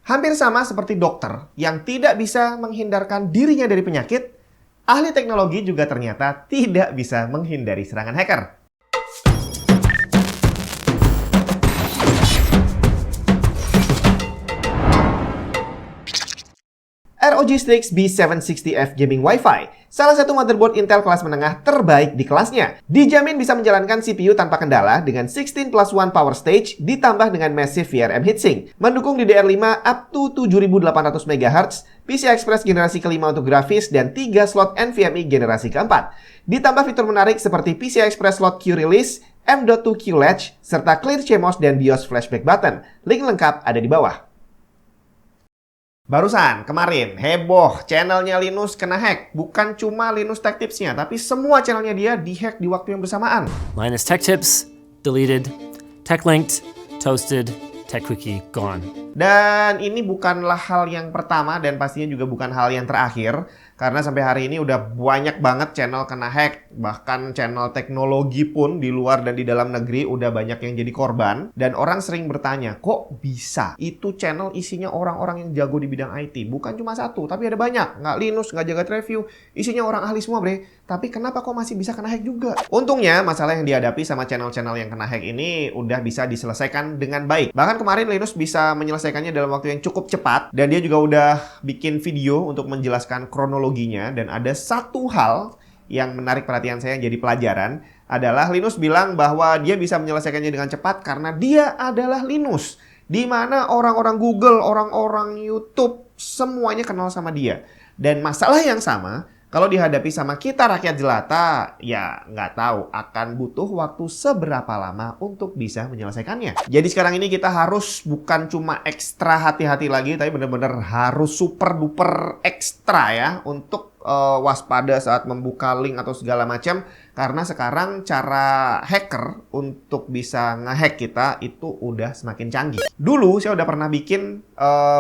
Hampir sama seperti dokter yang tidak bisa menghindarkan dirinya dari penyakit, ahli teknologi juga ternyata tidak bisa menghindari serangan hacker. ROG Strix B760F Gaming Wi-Fi, salah satu motherboard Intel kelas menengah terbaik di kelasnya. Dijamin bisa menjalankan CPU tanpa kendala dengan 16+1 power stage ditambah dengan massive VRM heatsink. Mendukung DDR5 up to 7800 MHz, PCI Express generasi kelima untuk grafis, dan 3 slot NVMe generasi keempat. Ditambah fitur menarik seperti PCI Express slot Q-Release, M.2 Q-Latch, serta Clear CMOS dan BIOS flashback button. Link lengkap ada di bawah. Barusan, kemarin, heboh, channelnya Linus kena hack. Bukan cuma Linus Tech Tips-nya, tapi semua channelnya dia dihack di waktu yang bersamaan. Linus Tech Tips, deleted. Tech Linked, toasted. Tech Quickie, gone. Dan ini bukanlah hal yang pertama dan pastinya juga bukan hal yang terakhir. Karena sampai hari ini udah banyak banget channel kena hack. Bahkan channel teknologi pun di luar dan di dalam negeri udah banyak yang jadi korban. Dan orang sering bertanya, kok bisa? Itu channel isinya orang-orang yang jago di bidang IT. Bukan cuma satu, tapi ada banyak. Nggak Linus, nggak Jagat Review. Isinya orang ahli semua, bre. Tapi kenapa kok masih bisa kena hack juga? Untungnya, masalah yang dihadapi sama channel-channel yang kena hack ini udah bisa diselesaikan dengan baik. Bahkan kemarin Linus bisa menyelesaikannya dalam waktu yang cukup cepat. Dan dia juga udah bikin video untuk menjelaskan kronologi. Dan ada satu hal yang menarik perhatian saya yang jadi pelajaran adalah Linus bilang bahwa dia bisa menyelesaikannya dengan cepat karena dia adalah Linus. Di mana orang-orang Google, orang-orang YouTube, semuanya kenal sama dia. Dan masalah yang sama, kalau dihadapi sama kita rakyat jelata, ya nggak tahu akan butuh waktu seberapa lama untuk bisa menyelesaikannya. Jadi sekarang ini kita harus bukan cuma ekstra hati-hati lagi, tapi benar-benar harus super duper ekstra ya untuk waspada saat membuka link atau segala macam. Karena sekarang cara hacker untuk bisa ngehack kita itu udah semakin canggih. Dulu saya udah pernah bikin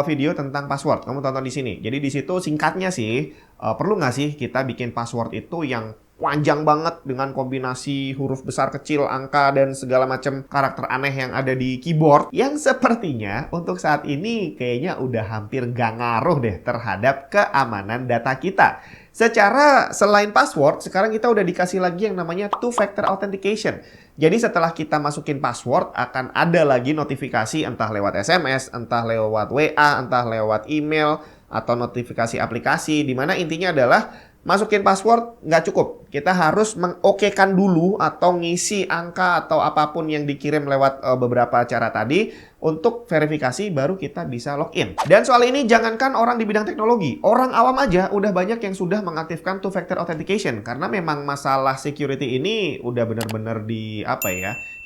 video tentang password. Kamu tonton di sini. Jadi di situ singkatnya sih, perlu nggak sih kita bikin password itu yang panjang banget dengan kombinasi huruf besar kecil, angka, dan segala macam karakter aneh yang ada di keyboard. Yang sepertinya untuk saat ini kayaknya udah hampir gak ngaruh deh terhadap keamanan data kita. Secara selain password, sekarang kita udah dikasih lagi yang namanya two-factor authentication. Jadi setelah kita masukin password, akan ada lagi notifikasi entah lewat SMS, entah lewat WA, entah lewat email, atau notifikasi aplikasi. Dimana intinya adalah masukin password nggak cukup. Kita harus mengokekan dulu atau ngisi angka atau apapun yang dikirim lewat beberapa cara tadi untuk verifikasi baru kita bisa login. Dan soal ini jangankan orang di bidang teknologi, orang awam aja udah banyak yang sudah mengaktifkan two-factor authentication karena memang masalah security ini udah benar-benar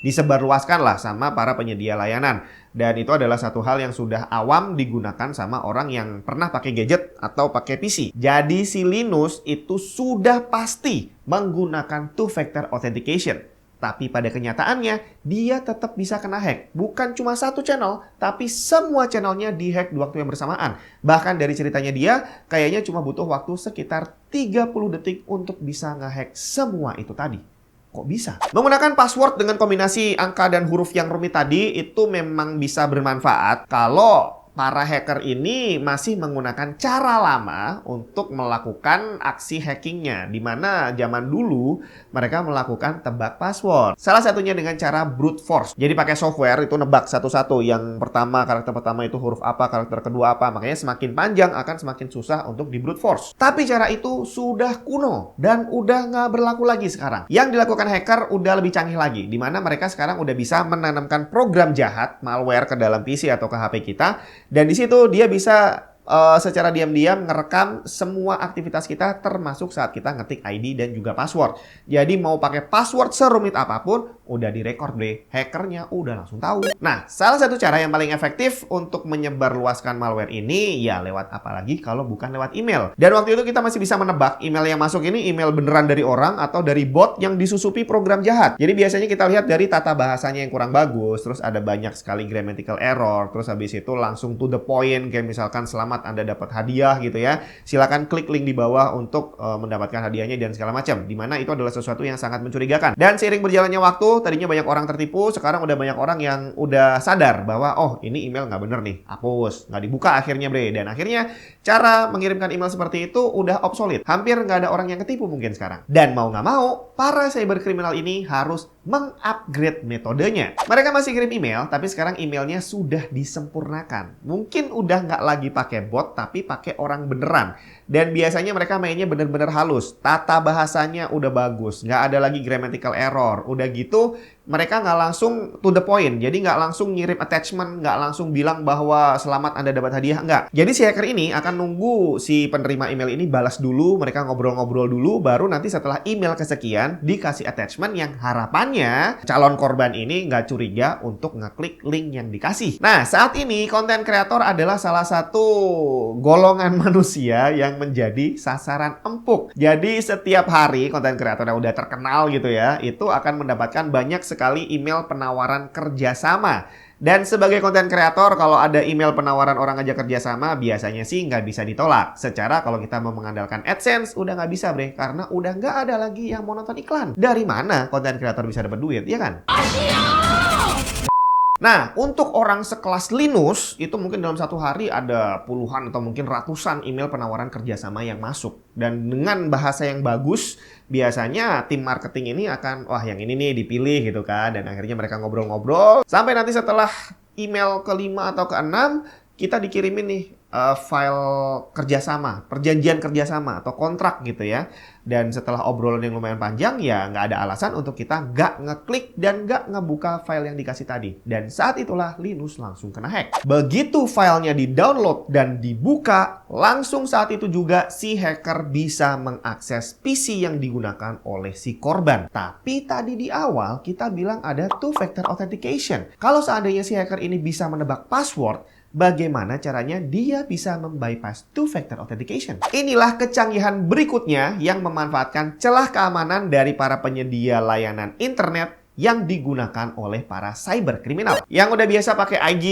disebarluaskan lah sama para penyedia layanan. Dan itu adalah satu hal yang sudah awam digunakan sama orang yang pernah pakai gadget atau pakai PC. Jadi si Linus itu sudah pasti menggunakan two-factor authentication. Tapi pada kenyataannya, dia tetap bisa kena hack. Bukan cuma satu channel, tapi semua channelnya dihack di waktu yang bersamaan. Bahkan dari ceritanya dia, kayaknya cuma butuh waktu sekitar 30 detik untuk bisa ngehack semua itu tadi. Kok bisa? Menggunakan password dengan kombinasi angka dan huruf yang rumit tadi itu memang bisa bermanfaat kalau para hacker ini masih menggunakan cara lama untuk melakukan aksi hackingnya. Di mana zaman dulu mereka melakukan tebak password. Salah satunya dengan cara brute force. Jadi pakai software itu nebak satu-satu. Yang pertama, karakter pertama itu huruf apa, karakter kedua apa. Makanya semakin panjang akan semakin susah untuk di brute force. Tapi cara itu sudah kuno dan udah nggak berlaku lagi sekarang. Yang dilakukan hacker udah lebih canggih lagi. Di mana mereka sekarang udah bisa menanamkan program jahat, malware ke dalam PC atau ke HP kita. Dan di situ dia bisa secara diam-diam ngerekam semua aktivitas kita termasuk saat kita ngetik ID dan juga password. Jadi mau pakai password serumit apapun udah direkord deh. Hackernya udah langsung tahu. Nah, salah satu cara yang paling efektif untuk menyebarluaskan malware ini ya lewat apalagi kalau bukan lewat email. Dan waktu itu kita masih bisa menebak email yang masuk ini email beneran dari orang atau dari bot yang disusupi program jahat. Jadi biasanya kita lihat dari tata bahasanya yang kurang bagus, terus ada banyak sekali grammatical error, terus habis itu langsung to the point kayak misalkan selamat selamat Anda dapat hadiah gitu ya. Silakan klik link di bawah untuk mendapatkan hadiahnya dan segala macam. Dimana itu adalah sesuatu yang sangat mencurigakan. Dan seiring berjalannya waktu, tadinya banyak orang tertipu, sekarang udah banyak orang yang udah sadar bahwa oh ini email nggak bener nih, hapus, nggak dibuka akhirnya bre. Dan akhirnya cara mengirimkan email seperti itu udah obsolete. Hampir nggak ada orang yang ketipu mungkin sekarang. Dan mau nggak mau, para cyberkriminal ini harus mengupgrade metodenya. Mereka masih kirim email, tapi sekarang emailnya sudah disempurnakan. Mungkin udah nggak lagi pakai bot, tapi pakai orang beneran. Dan biasanya mereka mainnya bener-bener halus. Tata bahasanya udah bagus. Nggak ada lagi grammatical error. Udah gitu, mereka nggak langsung to the point. Jadi nggak langsung ngirim attachment, nggak langsung bilang bahwa selamat Anda dapat hadiah. Nggak. Jadi si hacker ini akan nunggu si penerima email ini balas dulu, mereka ngobrol-ngobrol dulu, baru nanti setelah email kesekian, dikasih attachment yang harapannya calon korban ini nggak curiga untuk ngeklik link yang dikasih. Nah, saat ini konten kreator adalah salah satu golongan manusia yang menjadi sasaran empuk. Jadi setiap hari konten kreator yang udah terkenal gitu ya, itu akan mendapatkan banyak sekali email penawaran kerjasama. Dan sebagai konten kreator, kalau ada email penawaran orang aja kerjasama, biasanya sih nggak bisa ditolak. Secara kalau kita mau mengandalkan AdSense, udah nggak bisa bre, karena udah nggak ada lagi yang mau nonton iklan. Dari mana konten kreator bisa dapat duit, ya kan? Nah, untuk orang sekelas Linus, itu mungkin dalam satu hari ada puluhan atau mungkin ratusan email penawaran kerjasama yang masuk. Dan dengan bahasa yang bagus, biasanya tim marketing ini akan, wah yang ini nih dipilih gitu kan. Dan akhirnya mereka ngobrol-ngobrol. Sampai nanti setelah email ke-5 atau ke-6, kita dikirimin nih file kerjasama, perjanjian kerjasama atau kontrak gitu ya. Dan setelah obrolan yang lumayan panjang, ya nggak ada alasan untuk kita nggak ngeklik dan nggak ngebuka file yang dikasih tadi. Dan saat itulah Linus langsung kena hack. Begitu filenya di-download dan dibuka, langsung saat itu juga si hacker bisa mengakses PC yang digunakan oleh si korban. Tapi tadi di awal kita bilang ada two-factor authentication. Kalau seandainya si hacker ini bisa menebak password, bagaimana caranya dia bisa membypass two-factor authentication? Inilah kecanggihan berikutnya yang memanfaatkan celah keamanan dari para penyedia layanan internet yang digunakan oleh para cyberkriminal. Yang udah biasa pakai IG,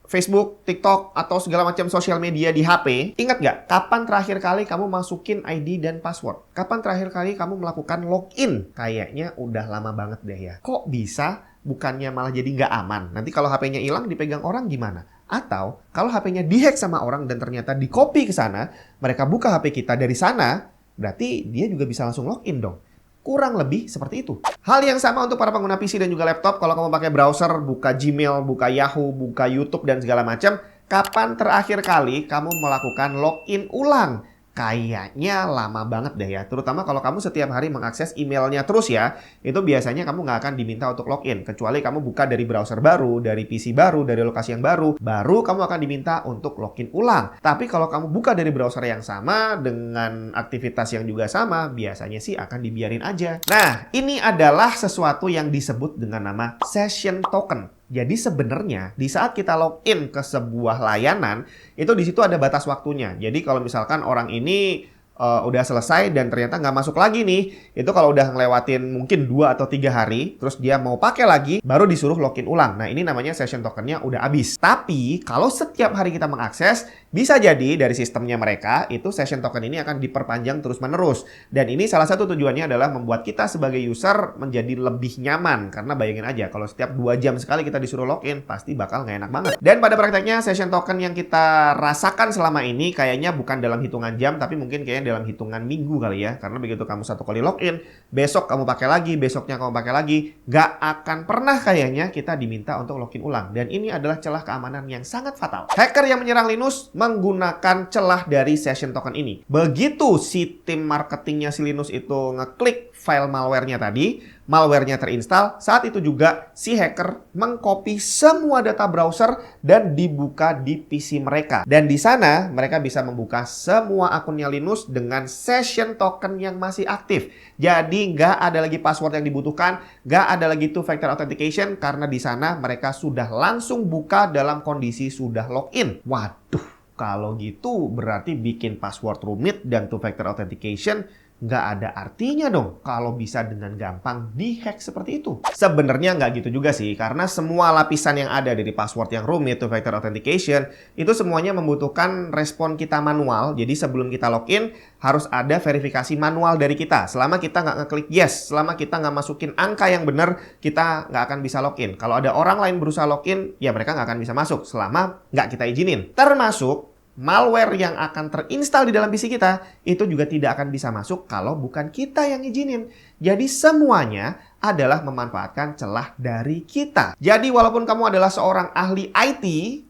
Facebook, TikTok, atau segala macam sosial media di HP, ingat nggak kapan terakhir kali kamu masukin ID dan password? Kapan terakhir kali kamu melakukan login? Kayaknya udah lama banget deh ya. Kok bisa? Bukannya malah jadi nggak aman. Nanti kalau HP-nya hilang dipegang orang gimana? Atau kalau HP-nya dihack sama orang dan ternyata di-copy ke sana, mereka buka HP kita dari sana, berarti dia juga bisa langsung login dong. Kurang lebih seperti itu. Hal yang sama untuk para pengguna PC dan juga laptop. Kalau kamu pakai browser, buka Gmail, buka Yahoo, buka YouTube dan segala macam, kapan terakhir kali kamu melakukan login ulang? Kayaknya lama banget deh ya. Terutama kalau kamu setiap hari mengakses emailnya terus ya. Itu biasanya kamu nggak akan diminta untuk login. Kecuali kamu buka dari browser baru, dari PC baru, dari lokasi yang baru. Baru kamu akan diminta untuk login ulang. Tapi kalau kamu buka dari browser yang sama, dengan aktivitas yang juga sama, biasanya sih akan dibiarin aja. Nah, ini adalah sesuatu yang disebut dengan nama session token. Jadi sebenarnya di saat kita login ke sebuah layanan, itu di situ ada batas waktunya. Jadi kalau misalkan orang ini udah selesai dan ternyata nggak masuk lagi nih, itu kalau udah ngelewatin mungkin 2 atau 3 hari, terus dia mau pakai lagi, baru disuruh login ulang. Nah ini namanya session tokennya udah habis. Tapi kalau setiap hari kita mengakses, bisa jadi dari sistemnya mereka, itu session token ini akan diperpanjang terus-menerus. Dan ini salah satu tujuannya adalah membuat kita sebagai user menjadi lebih nyaman. Karena bayangin aja, kalau setiap 2 jam sekali kita disuruh login, pasti bakal nggak enak banget. Dan pada prakteknya, session token yang kita rasakan selama ini kayaknya bukan dalam hitungan jam, tapi mungkin kayaknya dalam hitungan minggu kali ya. Karena begitu kamu satu kali login, besok kamu pakai lagi, besoknya kamu pakai lagi, nggak akan pernah kayaknya kita diminta untuk login ulang. Dan ini adalah celah keamanan yang sangat fatal. Hacker yang menyerang Linus menggunakan celah dari session token ini. Begitu si tim marketingnya si Linus itu ngeklik file malware-nya tadi, malware-nya terinstall, saat itu juga si hacker mengcopy semua data browser dan dibuka di PC mereka. Dan di sana mereka bisa membuka semua akunnya Linus dengan session token yang masih aktif. Jadi nggak ada lagi password yang dibutuhkan, nggak ada lagi two-factor authentication karena di sana mereka sudah langsung buka dalam kondisi sudah login. Waduh, kalau gitu berarti bikin password rumit dan two-factor authentication nggak ada artinya dong kalau bisa dengan gampang dihack seperti itu. Sebenarnya nggak gitu juga sih, karena semua lapisan yang ada dari password yang rumit, two-factor authentication, itu semuanya membutuhkan respon kita manual. Jadi sebelum kita login, harus ada verifikasi manual dari kita. Selama kita nggak ngeklik yes, selama kita nggak masukin angka yang benar, kita nggak akan bisa login. Kalau ada orang lain berusaha login, ya mereka nggak akan bisa masuk selama nggak kita izinin. Termasuk malware yang akan terinstal di dalam PC kita, itu juga tidak akan bisa masuk kalau bukan kita yang izinin. Jadi semuanya adalah memanfaatkan celah dari kita. Jadi walaupun kamu adalah seorang ahli IT,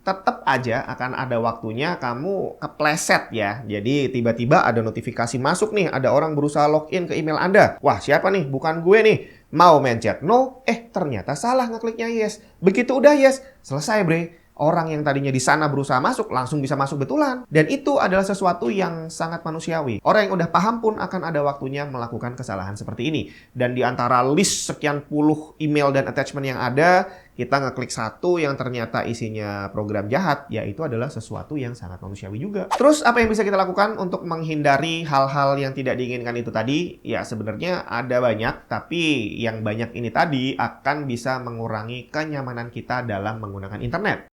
tetap aja akan ada waktunya kamu kepleset ya. Jadi tiba-tiba ada notifikasi masuk nih, ada orang berusaha login ke email Anda. Wah, siapa nih? Bukan gue nih. Mau mencet no, ternyata salah ngekliknya yes. Begitu udah yes, selesai bre. Orang yang tadinya di sana berusaha masuk, langsung bisa masuk betulan. Dan itu adalah sesuatu yang sangat manusiawi. Orang yang udah paham pun akan ada waktunya melakukan kesalahan seperti ini. Dan di antara list sekian puluh email dan attachment yang ada, kita ngeklik satu yang ternyata isinya program jahat, ya itu adalah sesuatu yang sangat manusiawi juga. Terus apa yang bisa kita lakukan untuk menghindari hal-hal yang tidak diinginkan itu tadi? Ya sebenarnya ada banyak, tapi yang banyak ini tadi akan bisa mengurangi kenyamanan kita dalam menggunakan internet.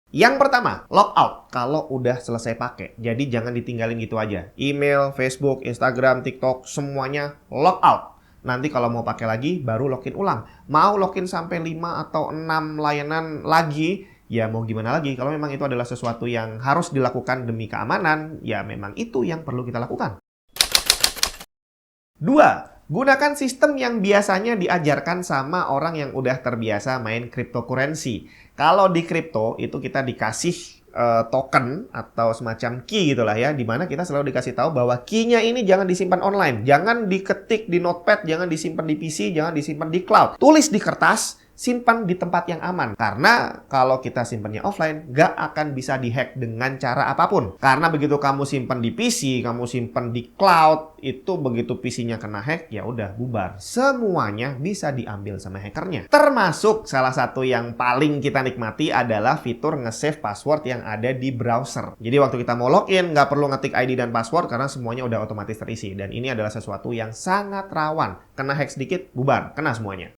Yang pertama, logout kalau udah selesai pakai. Jadi jangan ditinggalin gitu aja. Email, Facebook, Instagram, TikTok, semuanya logout. Nanti kalau mau pakai lagi, baru login ulang. Mau login sampai 5 atau 6 layanan lagi, ya mau gimana lagi. Kalau memang itu adalah sesuatu yang harus dilakukan demi keamanan, ya memang itu yang perlu kita lakukan. 2. Gunakan sistem yang biasanya diajarkan sama orang yang udah terbiasa main cryptocurrency. Kalau di kripto itu kita dikasih token atau semacam key gitulah ya, di mana kita selalu dikasih tahu bahwa key-nya ini jangan disimpan online, jangan diketik di notepad, jangan disimpan di PC, jangan disimpan di cloud. Tulis di kertas, simpan di tempat yang aman. Karena kalau kita simpannya offline, nggak akan bisa dihack dengan cara apapun. Karena begitu kamu simpan di PC, kamu simpan di cloud, itu begitu PC-nya kena hack, ya udah bubar. Semuanya bisa diambil sama hackernya. Termasuk salah satu yang paling kita nikmati adalah fitur nge-save password yang ada di browser. Jadi waktu kita mau login, nggak perlu ngetik ID dan password karena semuanya udah otomatis terisi. Dan ini adalah sesuatu yang sangat rawan. Kena hack sedikit, bubar. Kena semuanya.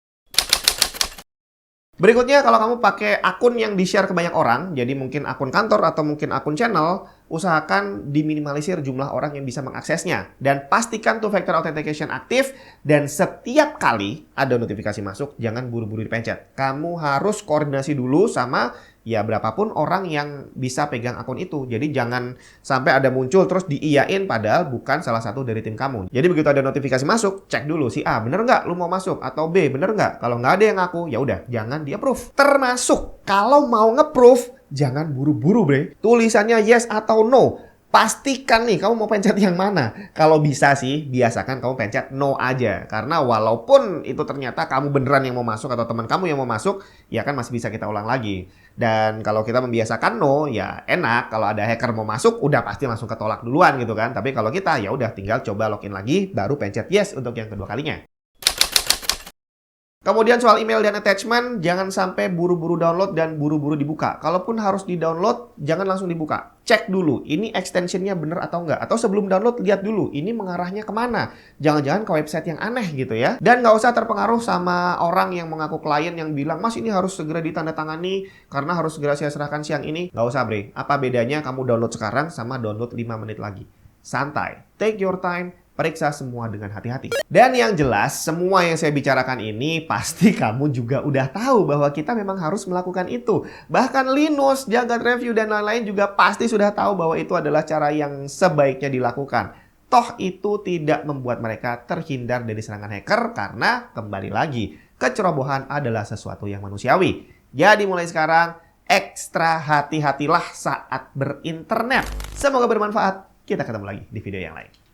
Berikutnya, kalau kamu pakai akun yang di-share ke banyak orang, jadi mungkin akun kantor atau mungkin akun channel, usahakan diminimalisir jumlah orang yang bisa mengaksesnya. Dan pastikan two-factor authentication aktif, dan setiap kali ada notifikasi masuk, jangan buru-buru dipencet. Kamu harus koordinasi dulu sama ya berapapun orang yang bisa pegang akun itu. Jadi jangan sampai ada muncul terus diiyain padahal bukan salah satu dari tim kamu. Jadi begitu ada notifikasi masuk, cek dulu si A, bener nggak lu mau masuk? Atau B, bener nggak? Kalau nggak ada yang ngaku, ya udah jangan di-approve. Termasuk kalau mau nge-proof, jangan buru-buru bre. Tulisannya yes atau no. Pastikan nih kamu mau pencet yang mana. Kalau bisa sih, biasakan kamu pencet no aja. Karena walaupun itu ternyata kamu beneran yang mau masuk atau teman kamu yang mau masuk, ya kan masih bisa kita ulang lagi. Dan kalau kita membiasakan no, ya enak. Kalau ada hacker mau masuk, udah pasti langsung ketolak duluan gitu kan. Tapi kalau kita, ya udah tinggal coba login lagi, baru pencet yes untuk yang kedua kalinya. Kemudian soal email dan attachment, jangan sampai buru-buru download dan buru-buru dibuka. Kalaupun harus di-download, jangan langsung dibuka. Cek dulu, ini extensionnya bener atau enggak. Atau sebelum download, lihat dulu, ini mengarahnya kemana. Jangan-jangan ke website yang aneh gitu ya. Dan nggak usah terpengaruh sama orang yang mengaku klien yang bilang, Mas ini harus segera ditandatangani karena harus segera saya serahkan siang ini. Nggak usah bre, apa bedanya kamu download sekarang sama download 5 menit lagi. Santai, take your time. Periksa semua dengan hati-hati. Dan yang jelas, semua yang saya bicarakan ini pasti kamu juga udah tahu bahwa kita memang harus melakukan itu. Bahkan Linus, Jagat Review, dan lain-lain juga pasti sudah tahu bahwa itu adalah cara yang sebaiknya dilakukan. Toh itu tidak membuat mereka terhindar dari serangan hacker karena kembali lagi, kecerobohan adalah sesuatu yang manusiawi. Jadi mulai sekarang, ekstra hati-hatilah saat berinternet. Semoga bermanfaat. Kita ketemu lagi di video yang lain.